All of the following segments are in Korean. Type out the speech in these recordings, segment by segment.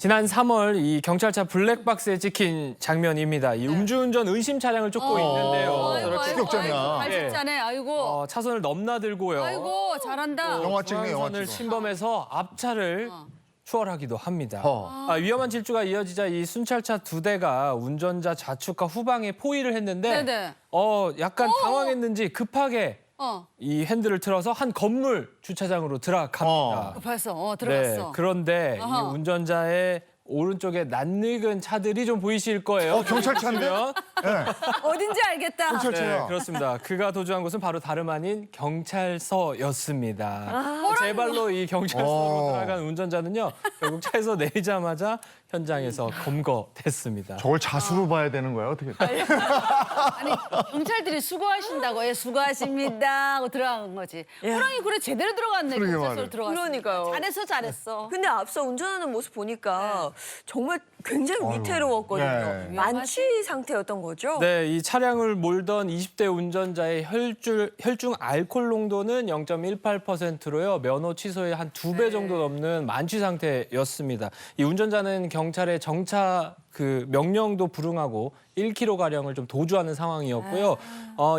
지난 3월 이 경찰차 블랙박스에 찍힌 장면입니다. 이 음주운전 의심 차량을 쫓고 있는데요. 저렇게 추격전이야. 발식자네. 아이고. 차선을 넘나들고요. 아이고 잘한다. 영화 찍네, 영화 중앙선을 찍어. 침범해서 앞차를 추월하기도 합니다. 어. 위험한 질주가 이어지자 이 순찰차 2대가 운전자 좌측과 후방에 포위를 했는데 네네. 약간 당황했는지 급하게 이 핸들을 틀어서 한 건물 주차장으로 들어갑니다. 급해서 네, 들어갔어. 그런데 이 어허. 운전자의 오른쪽에 낯익은 차들이 좀 보이실 거예요. 경찰차인데요? 네, 어딘지 알겠다. 경찰차야. 네, 그렇습니다. 그가 도주한 곳은 바로 다름 아닌 경찰서였습니다. 제 발로 이 경찰서로 들어간 운전자는요, 결국 차에서 내리자마자 현장에서 검거됐습니다. 저걸 자수로 봐야 되는 거야, 어떻게? 아니 경찰들이 수고하신다고 수고하십니다 하고 들어간 거지. 호랑이 그래 제대로 들어갔네. 그러게 경찰서로 말이야. 들어갔어. 그러니까요. 잘했어. 근데 앞서 운전하는 모습 보니까 정말 굉장히 위태로웠거든요. 네. 만취 상태였던 거죠? 네, 이 차량을 몰던 20대 운전자의 혈중 알코올 농도는 0.18%로요. 면허 취소의 한 2배 정도 넘는 만취 상태였습니다. 이 운전자는 경찰의 정차 명령도 불응하고 1km가량을 좀 도주하는 상황이었고요.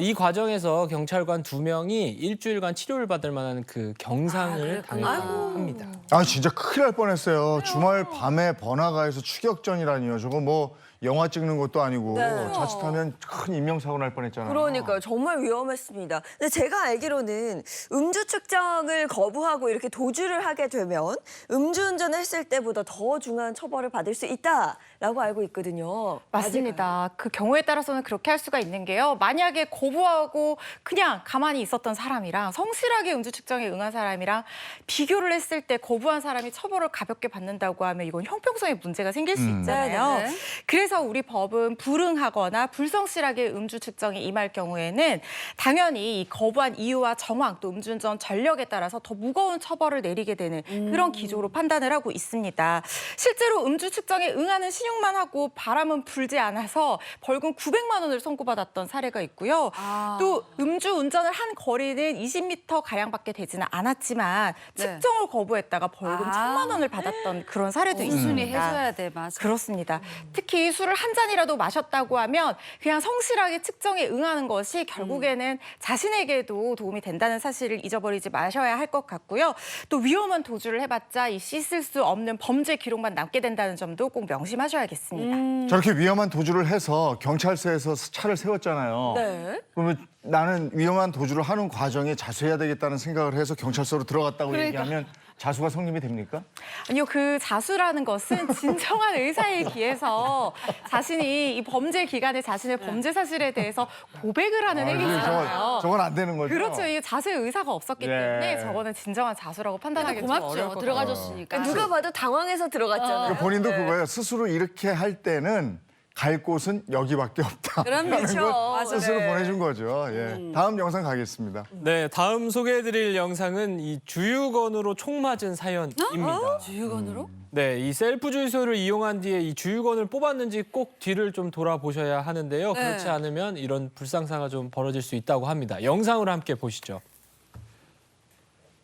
이 과정에서 경찰관 2명이 일주일간 치료를 받을 만한 경상을 당했다고 합니다. 아, 진짜 큰일 날 뻔했어요. 주말 밤에 번화가에서 추격전이라니요. 저거 뭐 영화 찍는 것도 아니고 네. 자칫하면 큰 인명사고 날 뻔했잖아요. 그러니까요. 정말 위험했습니다. 근데 제가 알기로는 음주 측정을 거부하고 이렇게 도주를 하게 되면 음주운전을 했을 때보다 더 중한 처벌을 받을 수 있다라고 알고 있거든요. 맞습니다. 그 경우에 따라서는 그렇게 할 수가 있는 게요. 만약에 거부하고 그냥 가만히 있었던 사람이랑 성실하게 음주 측정에 응한 사람이랑 비교를 했을 때 거부한 사람이 처벌을 가볍게 받는다고 하면 이건 형평성에 문제가 생길 수 있잖아요. 네네. 그래서 우리 법은 불응하거나 불성실하게 음주 측정에 임할 경우에는 당연히 이 거부한 이유와 정황 또 음주운전 전력에 따라서 더 무거운 처벌을 내리게 되는 그런 기조로 판단을 하고 있습니다. 실제로 음주 측정에 응하는 신용만 하고 바람은 불지 않아서 벌금 900만 원을 선고받았던 사례가 있고요. 또 음주 운전을 한 거리는 20m 가량밖에 되지는 않았지만 측정을 거부했다가 벌금 1,000만 원을 받았던 그런 사례도 있습니다. 순위 해줘야 돼, 맞아. 그렇습니다. 특히 술을 한 잔이라도 마셨다고 하면 그냥 성실하게 측정에 응하는 것이 결국에는 자신에게도 도움이 된다는 사실을 잊어버리지 마셔야 할 것 같고요. 또 위험한 도주를 해봤자 이 씻을 수 없는 범죄 기록만 남게 된다는 점도 꼭 명심하셔야겠습니다. 저렇게 위험한 도주를 해서 경찰서에서 차를 세웠잖아요. 네. 그러면 나는 위험한 도주를 하는 과정에 자수해야 되겠다는 생각을 해서 경찰서로 들어갔다고 얘기하면 자수가 성립이 됩니까? 아니요, 그 자수라는 것은 진정한 의사에 기해서 자신이 이 범죄 기간에 자신의 범죄 사실에 대해서 고백을 하는 행위잖아요. 저건 안 되는 거죠? 그렇죠. 이게 자수의 의사가 없었기 네. 때문에 저거는 진정한 자수라고 판단하기 좀 어려울 고맙죠. 것 들어가줬으니까. 누가 봐도 당황해서 들어갔잖아요. 본인도 그거예요. 스스로 이렇게 할 때는 갈 곳은 여기밖에 없다. 그렇죠. 스스로 보내준 거죠. 예. 다음 영상 가겠습니다. 네, 다음 소개해드릴 영상은 이 주유건으로 총 맞은 사연입니다. 주유건으로? 네, 이 셀프 주유소를 이용한 뒤에 이 주유건을 뽑았는지 꼭 뒤를 좀 돌아보셔야 하는데요. 그렇지 않으면 이런 불상사가 좀 벌어질 수 있다고 합니다. 영상으로 함께 보시죠.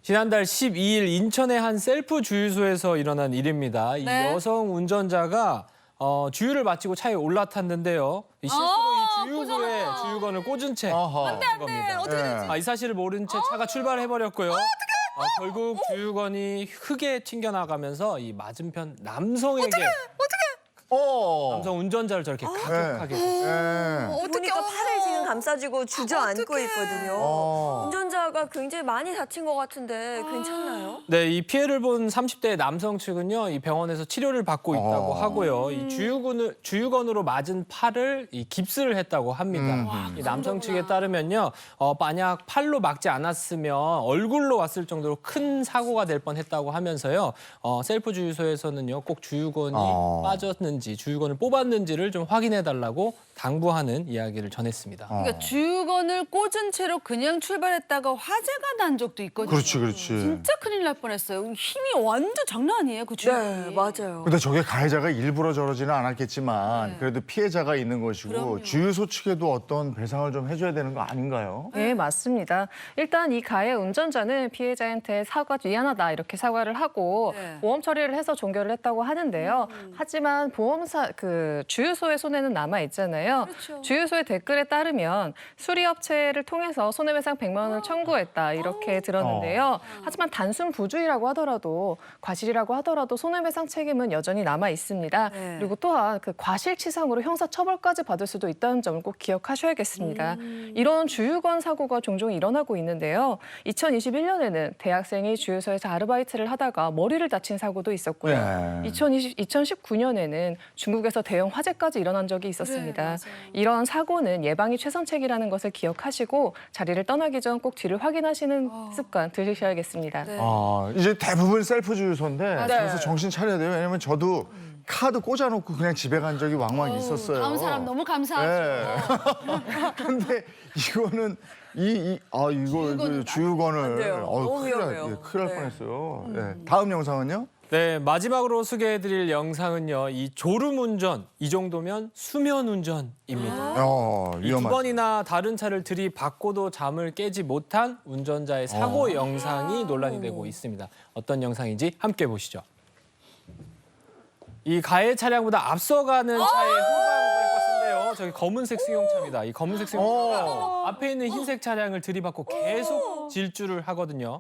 지난달 12일 인천의 한 셀프 주유소에서 일어난 일입니다. 이 네. 여성 운전자가 주유를 마치고 차에 올라탔는데요. 이 실수로 이 주유구에 주유건을 꽂은 채 어허. 간 겁니다. 예. 이 사실을 모른 채 차가 출발해버렸고요. 결국 주유건이 흙에 튕겨나가면서 이 맞은편 남성에게 남성 운전자를 저렇게 가격하게 됐어요. 예. 보니까 팔을 지금 감싸주고 주저앉고 있거든요. 운전자가 굉장히 많이 다친 것 같은데 괜찮나요? 네, 이 피해를 본 30대 남성 측은요, 이 병원에서 치료를 받고 있다고 하고요. 이 주유건으로 맞은 팔을 이 깁스를 했다고 합니다. 이 남성 측에 따르면요, 만약 팔로 막지 않았으면 얼굴로 왔을 정도로 큰 사고가 될 뻔했다고 하면서요, 셀프 주유소에서는요, 꼭 주유건이 빠졌는지 뽑았는지 주유건을 뽑았는지를 좀 확인해 달라고 당부하는 이야기를 전했습니다. 그러니까 주유건을 꽂은 채로 그냥 출발했다가 화재가 난 적도 있거든요. 그렇지, 그렇지. 진짜 큰일 날 뻔했어요. 힘이 완전 장난 아니에요, 그 주유건이. 네, 맞아요. 근데 저게 가해자가 일부러 저러지는 않았겠지만 그래도 피해자가 있는 것이고 그럼요. 주유소 측에도 어떤 배상을 좀 해줘야 되는 거 아닌가요? 네, 맞습니다. 일단 이 가해 운전자는 피해자한테 미안하다 이렇게 사과를 하고 네. 보험 처리를 해서 종결을 했다고 하는데요. 하지만 주유소의 손해는 남아 있잖아요. 그렇죠. 주유소의 댓글에 따르면 수리업체를 통해서 손해배상 100만 원을 청구했다 이렇게 들었는데요. 하지만 단순 부주의라고 하더라도 과실이라고 하더라도 손해배상 책임은 여전히 남아 있습니다. 네. 그리고 또한 그 과실치상으로 형사처벌까지 받을 수도 있다는 점을 꼭 기억하셔야겠습니다. 이런 주유건 사고가 종종 일어나고 있는데요. 2021년에는 대학생이 주유소에서 아르바이트를 하다가 머리를 다친 사고도 있었고요. 네. 2019년에는 중국에서 대형 화재까지 일어난 적이 있었습니다. 이런 사고는 예방이 최선책이라는 것을 기억하시고 자리를 떠나기 전 꼭 뒤를 확인하시는 습관 들으셔야겠습니다. 네. 이제 대부분 셀프 주유소인데 맞아요. 그래서 정신 차려야 돼요. 왜냐면 저도 카드 꽂아놓고 그냥 집에 간 적이 왕왕 있었어요. 다음 사람 너무 감사하죠. 근데 이거는 이거 주유건을 안 돼요. 너무 큰일 위험해요. 큰일 날 네. 뻔했어요. 네. 다음 영상은요? 네, 마지막으로 소개해드릴 영상은요. 이 졸음운전, 이 정도면 수면운전입니다. 이 두 위험하죠. 번이나 다른 차를 들이받고도 잠을 깨지 못한 운전자의 사고 영상이 논란이 되고 있습니다. 어떤 영상인지 함께 보시죠. 이 가해 차량보다 앞서가는 차의 후방 브레이크인데요. 저기 검은색 승용차입니다. 이 검은색 승용차가 앞에 있는 흰색 차량을 들이받고 계속 질주를 하거든요.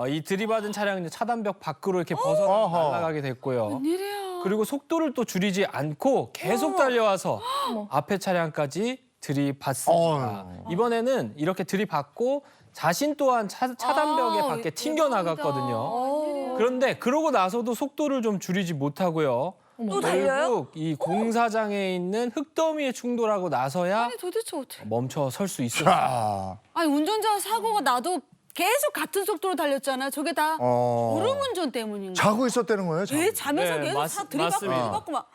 이 들이받은 차량은 차단벽 밖으로 이렇게 벗어나 어허. 날아가게 됐고요. 웬일이야. 그리고 속도를 또 줄이지 않고 계속 달려와서 앞에 차량까지 들이받습니다. 이번에는 이렇게 들이받고 자신 또한 차단벽에 밖에 튕겨 나갔거든요. 그런데 그러고 나서도 속도를 좀 줄이지 못하고요. 또 달려요? 결국 이 공사장에 있는 흙더미에 충돌하고 나서야 아니 도대체 어떻게? 멈춰 설 수 있었어요. 자, 아니 운전자 사고가 나도 계속 같은 속도로 달렸잖아요. 저게 다 졸음운전 때문인가? 자고 있었다는 거예요? 자고. 왜 자면서 네, 계속 다 들이받고 맞습니다. 들이받고 막.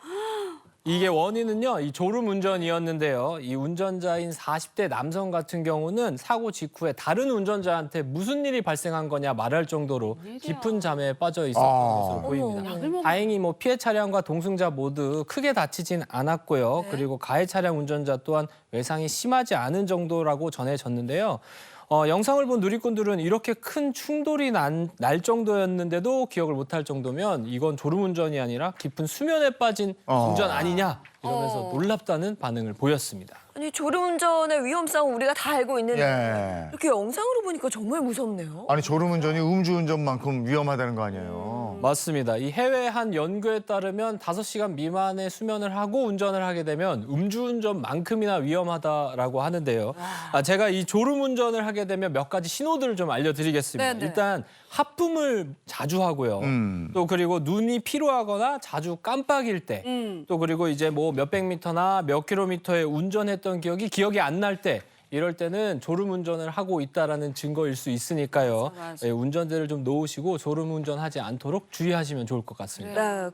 이게 원인은요, 이 졸음운전이었는데요. 이 운전자인 40대 남성 같은 경우는 사고 직후에 다른 운전자한테 무슨 일이 발생한 거냐 말할 정도로 깊은 잠에 빠져 있었던 것으로 보입니다. 다행히 피해 차량과 동승자 모두 크게 다치진 않았고요. 그리고 가해 차량 운전자 또한 외상이 심하지 않은 정도라고 전해졌는데요. 영상을 본 누리꾼들은 이렇게 큰 충돌이 날 정도였는데도 기억을 못할 정도면 이건 졸음운전이 아니라 깊은 수면에 빠진 운전 아니냐 이러면서 놀랍다는 반응을 보였습니다. 아니 졸음운전의 위험성은 우리가 다 알고 있는데 예. 이렇게 영상으로 보니까 정말 무섭네요. 아니 졸음운전이 음주운전만큼 위험하다는 거 아니에요? 맞습니다. 이 해외 한 연구에 따르면 5시간 미만의 수면을 하고 운전을 하게 되면 음주운전만큼이나 위험하다라고 하는데요. 제가 이 졸음운전을 하게 되면 몇 가지 신호들을 좀 알려드리겠습니다. 네네. 일단 하품을 자주 하고요. 또 그리고 눈이 피로하거나 자주 깜빡일 때, 또 그리고 이제 몇백 미터나 몇 킬로미터에 운전했던 기억이 안 날 때, 이럴 때는 졸음운전을 하고 있다라는 증거일 수 있으니까요. 맞아. 운전대를 좀 놓으시고 졸음운전하지 않도록 주의하시면 좋을 것 같습니다. 네,